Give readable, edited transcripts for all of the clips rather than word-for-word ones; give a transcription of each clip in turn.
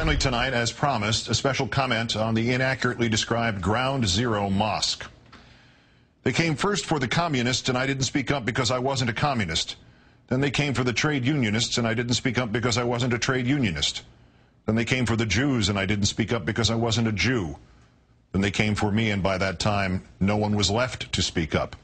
Finally tonight, as promised, a special comment on the inaccurately described Ground Zero Mosque. They came first for the communists, and I didn't speak up because I wasn't a communist. Then they came for the trade unionists, and I didn't speak up because I wasn't a trade unionist. Then they came for the Jews, and I didn't speak up because I wasn't a Jew. Then they came for me, and by that time, no one was left to speak up.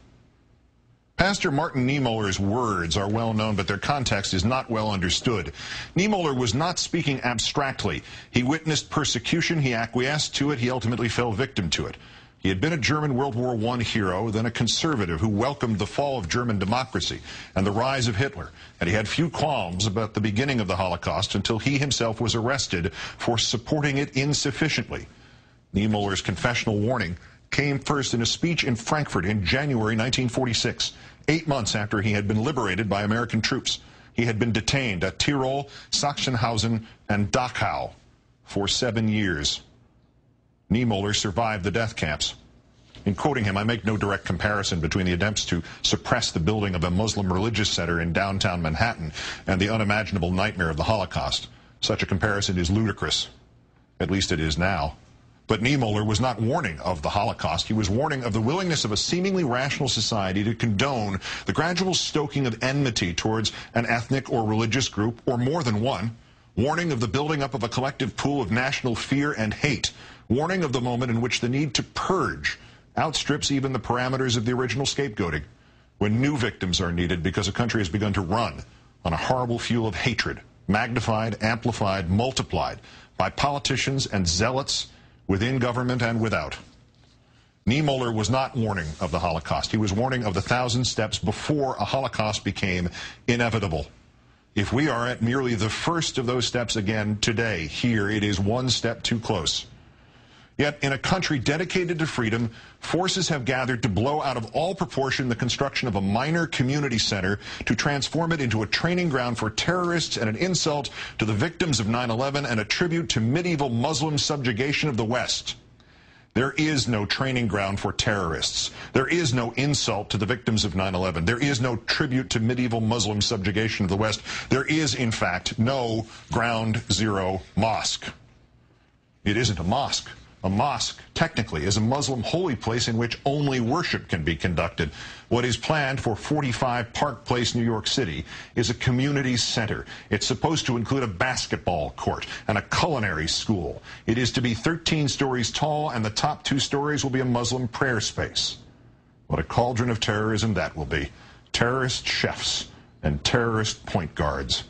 Pastor Martin Niemöller's words are well known, but their context is not well understood. Niemöller was not speaking abstractly. He witnessed persecution, he acquiesced to it, he ultimately fell victim to it. He had been a German World War I hero, then a conservative who welcomed the fall of German democracy and the rise of Hitler, and he had few qualms about the beginning of the Holocaust until he himself was arrested for supporting it insufficiently. Niemöller's confessional warning came first in a speech in Frankfurt in January 1946, 8 months after he had been liberated by American troops. He had been detained at Tyrol, Sachsenhausen, and Dachau for 7 years. Niemöller survived the death camps. In quoting him, I make no direct comparison between the attempts to suppress the building of a Muslim religious center in downtown Manhattan and the unimaginable nightmare of the Holocaust. Such a comparison is ludicrous. At least it is now. But Niemöller was not warning of the Holocaust. He was warning of the willingness of a seemingly rational society to condone the gradual stoking of enmity towards an ethnic or religious group, or more than one. Warning of the building up of a collective pool of national fear and hate. Warning of the moment in which the need to purge outstrips even the parameters of the original scapegoating. When new victims are needed because a country has begun to run on a horrible fuel of hatred, magnified, amplified, multiplied by politicians and zealots within government and without. Niemöller was not warning of the Holocaust. He was warning of the 1,000 steps before a Holocaust became inevitable. If we are at merely the first of those steps again today, here, it is one step too close. Yet, in a country dedicated to freedom, forces have gathered to blow out of all proportion the construction of a minor community center to transform it into a training ground for terrorists and an insult to the victims of 9/11 and a tribute to medieval Muslim subjugation of the West. There is no training ground for terrorists. There is no insult to the victims of 9/11. There is no tribute to medieval Muslim subjugation of the West. There is, in fact, no Ground Zero Mosque. It isn't a mosque. A mosque, technically, is a Muslim holy place in which only worship can be conducted. What is planned for 45 Park Place, New York City, is a community center. It's supposed to include a basketball court and a culinary school. It is to be 13 stories tall, and the top 2 stories will be a Muslim prayer space. What a cauldron of terrorism that will be. Terrorist chefs and terrorist point guards.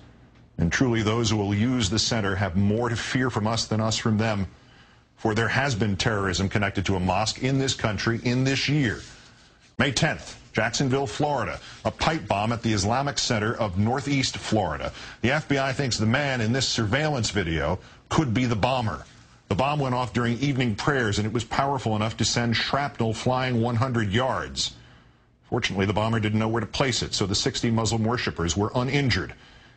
And truly, those who will use the center have more to fear from us than us from them. For there has been terrorism connected to a mosque in this country in this year. May 10th, Jacksonville, Florida, a pipe bomb at the Islamic Center of Northeast Florida. The FBI thinks the man in this surveillance video could be the bomber. The bomb went off during evening prayers, and it was powerful enough to send shrapnel flying 100 yards. Fortunately, the bomber didn't know where to place it, so the 60 Muslim worshippers were uninjured.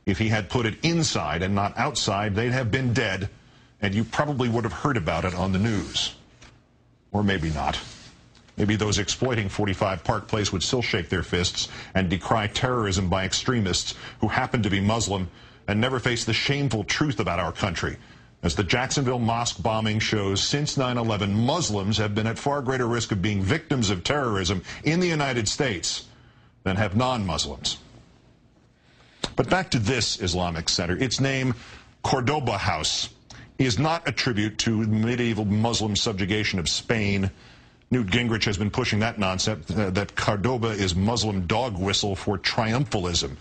If he had put it inside and not outside, they'd have been dead, and you probably would have heard about it on the news. Or maybe not. Maybe those exploiting 45 Park Place would still shake their fists and decry terrorism by extremists who happen to be Muslim and never face the shameful truth about our country. As the Jacksonville mosque bombing shows, since 9/11, Muslims have been at far greater risk of being victims of terrorism in the United States than have non-Muslims. But back to this Islamic center. Its name, Cordoba House, is not a tribute to medieval Muslim subjugation of Spain. Newt Gingrich has been pushing that nonsense that Cordoba is Muslim dog whistle for triumphalism.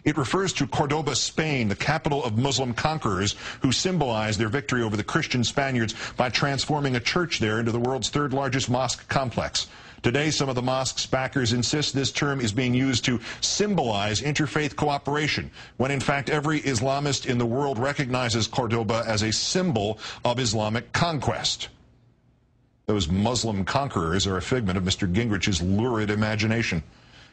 It refers to Cordoba, Spain, the capital of Muslim conquerors who symbolized their victory over the Christian Spaniards by transforming a church there into the world's 3rd largest mosque complex. Today, some of the mosque's backers insist this term is being used to symbolize interfaith cooperation, when in fact every Islamist in the world recognizes Cordoba as a symbol of Islamic conquest. Those Muslim conquerors are a figment of Mr. Gingrich's lurid imagination.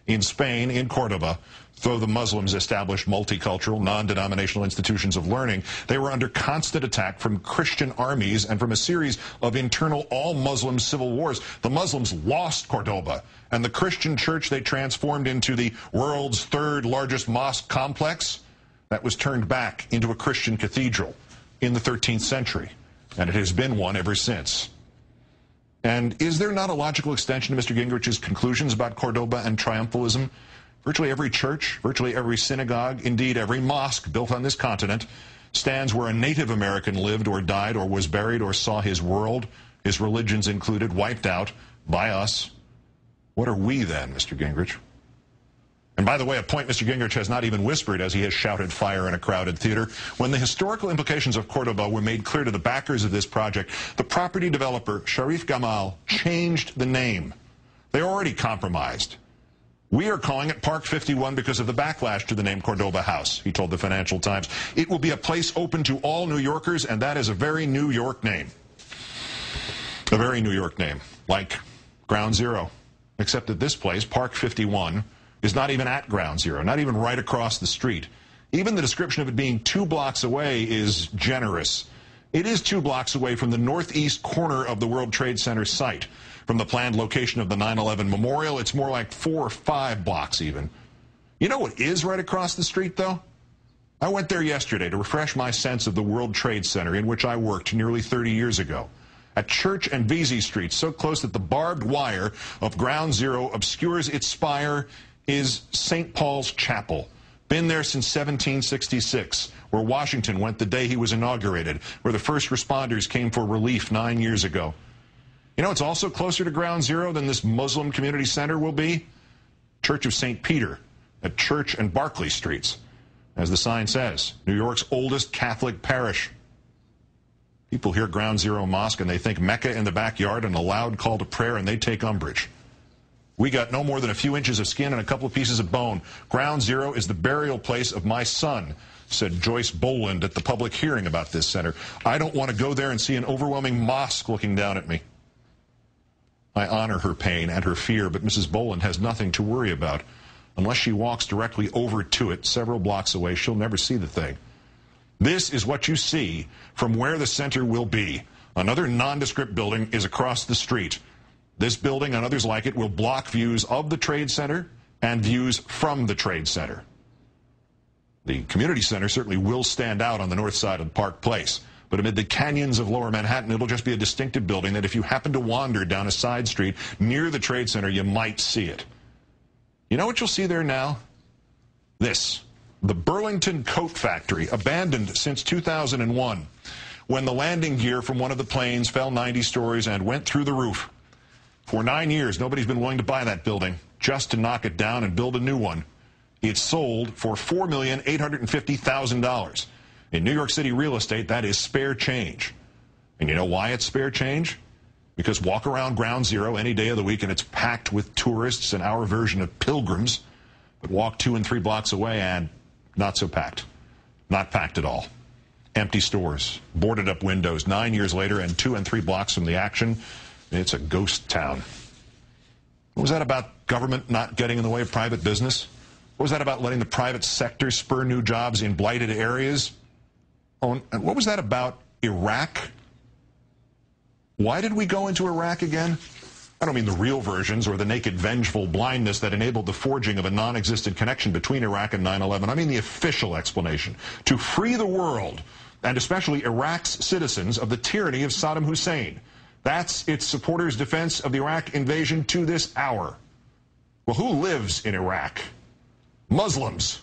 In Spain, in Cordoba, though the Muslims established multicultural, non-denominational institutions of learning, they were under constant attack from Christian armies and from a series of internal all-Muslim civil wars. The Muslims lost Cordoba, and the Christian church they transformed into the world's 3rd largest mosque complex, that was turned back into a Christian cathedral. in the 13th century, and it has been one ever since. And is there not a logical extension to Mr. Gingrich's conclusions about Cordoba and triumphalism? Virtually every church, virtually every synagogue, indeed every mosque built on this continent stands where a Native American lived or died or was buried or saw his world, his religions included, wiped out by us. What are we then, Mr. Gingrich? And by the way, a point Mr. Gingrich has not even whispered as he has shouted fire in a crowded theater. When the historical implications of Cordoba were made clear to the backers of this project, the property developer, Sharif Gamal, changed the name. They already compromised. We are calling it Park 51 because of the backlash to the name Cordoba House, he told the Financial Times. It will be a place open to all New Yorkers, and that is a very New York name. A very New York name, like Ground Zero. Except that this place, Park 51, is not even at Ground Zero, not even right across the street. Even the description of it being 2 blocks away is generous. It is 2 blocks away from the northeast corner of the World Trade Center site. From the planned location of the 9/11 memorial, it's more like 4 or 5 blocks even. You know what is right across the street, though? I went there yesterday to refresh my sense of the World Trade Center, in which I worked nearly 30 years ago. At Church and Vesey Street, so close that the barbed wire of Ground Zero obscures its spire, is St. Paul's Chapel. Been there since 1766, where Washington went the day he was inaugurated, where the first responders came for relief 9 years ago. You know, it's also closer to Ground Zero than this Muslim community center will be. Church of St. Peter at Church and Barclay Streets. As the sign says, New York's oldest Catholic parish. People hear Ground Zero Mosque and they think Mecca in the backyard and a loud call to prayer, and they take umbrage. We got no more than a few inches of skin and a couple of pieces of bone. Ground Zero is the burial place of my son, said Joyce Boland at the public hearing about this center. I don't want to go there and see an overwhelming mosque looking down at me. I honor her pain and her fear, but Mrs. Boland has nothing to worry about. Unless she walks directly over to it, several blocks away, she'll never see the thing. This is what you see from where the center will be. Another nondescript building is across the street. This building and others like it will block views of the Trade Center and views from the Trade Center. The community center certainly will stand out on the north side of Park Place, but amid the canyons of lower Manhattan, it'll just be a distinctive building that if you happen to wander down a side street near the Trade Center, you might see it. You know what you'll see there now? This, the Burlington Coat Factory, abandoned since 2001, when the landing gear from one of the planes fell 90 stories and went through the roof. For 9 years, nobody's been willing to buy that building, just to knock it down and build a new one. It's sold for $4,850,000. In New York City real estate, that is spare change. And you know why it's spare change? Because walk around Ground Zero any day of the week and it's packed with tourists and our version of pilgrims. But walk 2 and 3 blocks away and not so packed. Not packed at all. Empty stores, boarded up windows. 9 years later and 2 and 3 blocks from the action, it's a ghost town. What was that about government not getting in the way of private business? What was that about letting the private sector spur new jobs in blighted areas? Oh, and what was that about Iraq? Why did we go into Iraq again? I don't mean the real versions or the naked vengeful blindness that enabled the forging of a non-existent connection between Iraq and 9/11. I mean the official explanation. To free the world, and especially Iraq's citizens, of the tyranny of Saddam Hussein. That's its supporters' defense of the Iraq invasion to this hour. Well, who lives in Iraq? Muslims.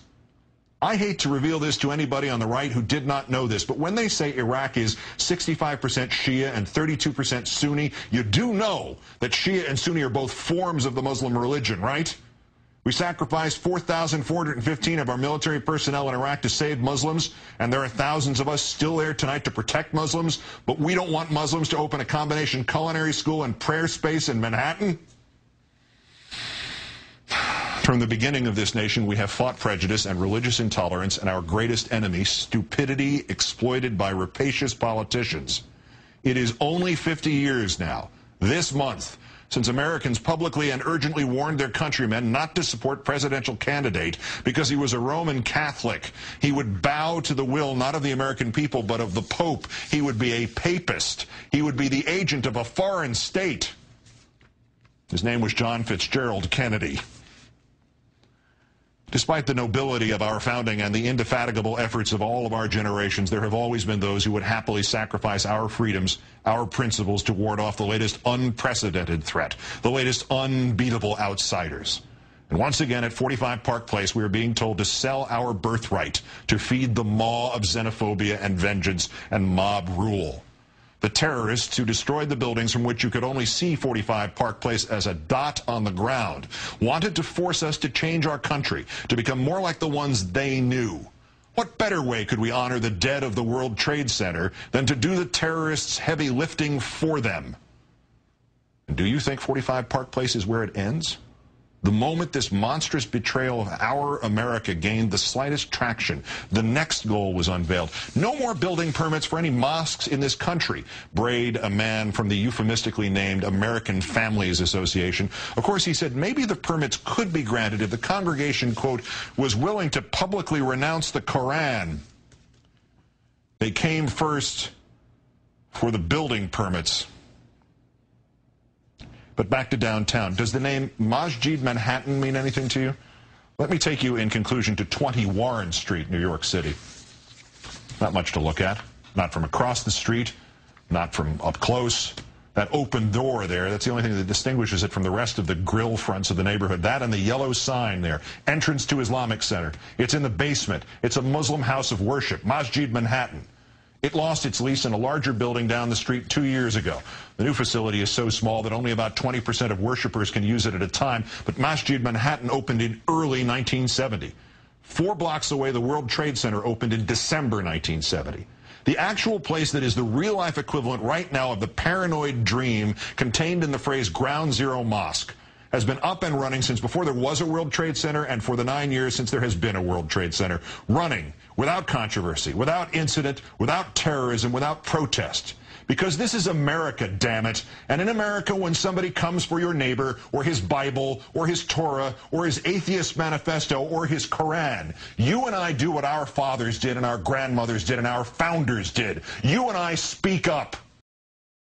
I hate to reveal this to anybody on the right who did not know this, but when they say Iraq is 65% Shia and 32% Sunni, you do know that Shia and Sunni are both forms of the Muslim religion, right? We sacrificed 4,415 of our military personnel in Iraq to save Muslims, and there are thousands of us still there tonight to protect Muslims, but we don't want Muslims to open a combination culinary school and prayer space in Manhattan? From the beginning of this nation, we have fought prejudice and religious intolerance, and our greatest enemy, stupidity exploited by rapacious politicians. It is only 50 years now, this month, since Americans publicly and urgently warned their countrymen not to support presidential candidate because he was a Roman Catholic. He would bow to the will not of the American people, but of the Pope. He would be a papist. He would be the agent of a foreign state. His name was John Fitzgerald Kennedy. Despite the nobility of our founding and the indefatigable efforts of all of our generations, there have always been those who would happily sacrifice our freedoms, our principles, to ward off the latest unprecedented threat, the latest unbeatable outsiders. And once again, at 45 Park Place, we are being told to sell our birthright to feed the maw of xenophobia and vengeance and mob rule. The terrorists who destroyed the buildings from which you could only see 45 Park Place as a dot on the ground wanted to force us to change our country, to become more like the ones they knew. What better way could we honor the dead of the World Trade Center than to do the terrorists' heavy lifting for them? And do you think 45 Park Place is where it ends? The moment this monstrous betrayal of our America gained the slightest traction, the next goal was unveiled. No more building permits for any mosques in this country, brayed a man from the euphemistically named American Families Association. Of course, he said maybe the permits could be granted if the congregation, quote, was willing to publicly renounce the Koran. They came first for the building permits. But back to downtown. Does the name Masjid Manhattan mean anything to you? Let me take you in conclusion to 20 Warren Street, New York City. Not much to look at. Not from across the street. Not from up close. That open door there, that's the only thing that distinguishes it from the rest of the grill fronts of the neighborhood. That and the yellow sign there. Entrance to Islamic Center. It's in the basement. It's a Muslim house of worship. Masjid Manhattan. It lost its lease in a larger building down the street 2 years ago. The new facility is so small that only about 20% of worshipers can use it at a time, but Masjid Manhattan opened in early 1970. 4 blocks away, the World Trade Center opened in December 1970. The actual place that is the real-life equivalent right now of the paranoid dream contained in the phrase Ground Zero Mosque has been up and running since before there was a World Trade Center and for the 9 years since there has been a World Trade Center, running without controversy, without incident, without terrorism, without protest. Because this is America, damn it. And in America, when somebody comes for your neighbor or his Bible or his Torah or his atheist manifesto or his Koran, you and I do what our fathers did and our grandmothers did and our founders did. You and I speak up.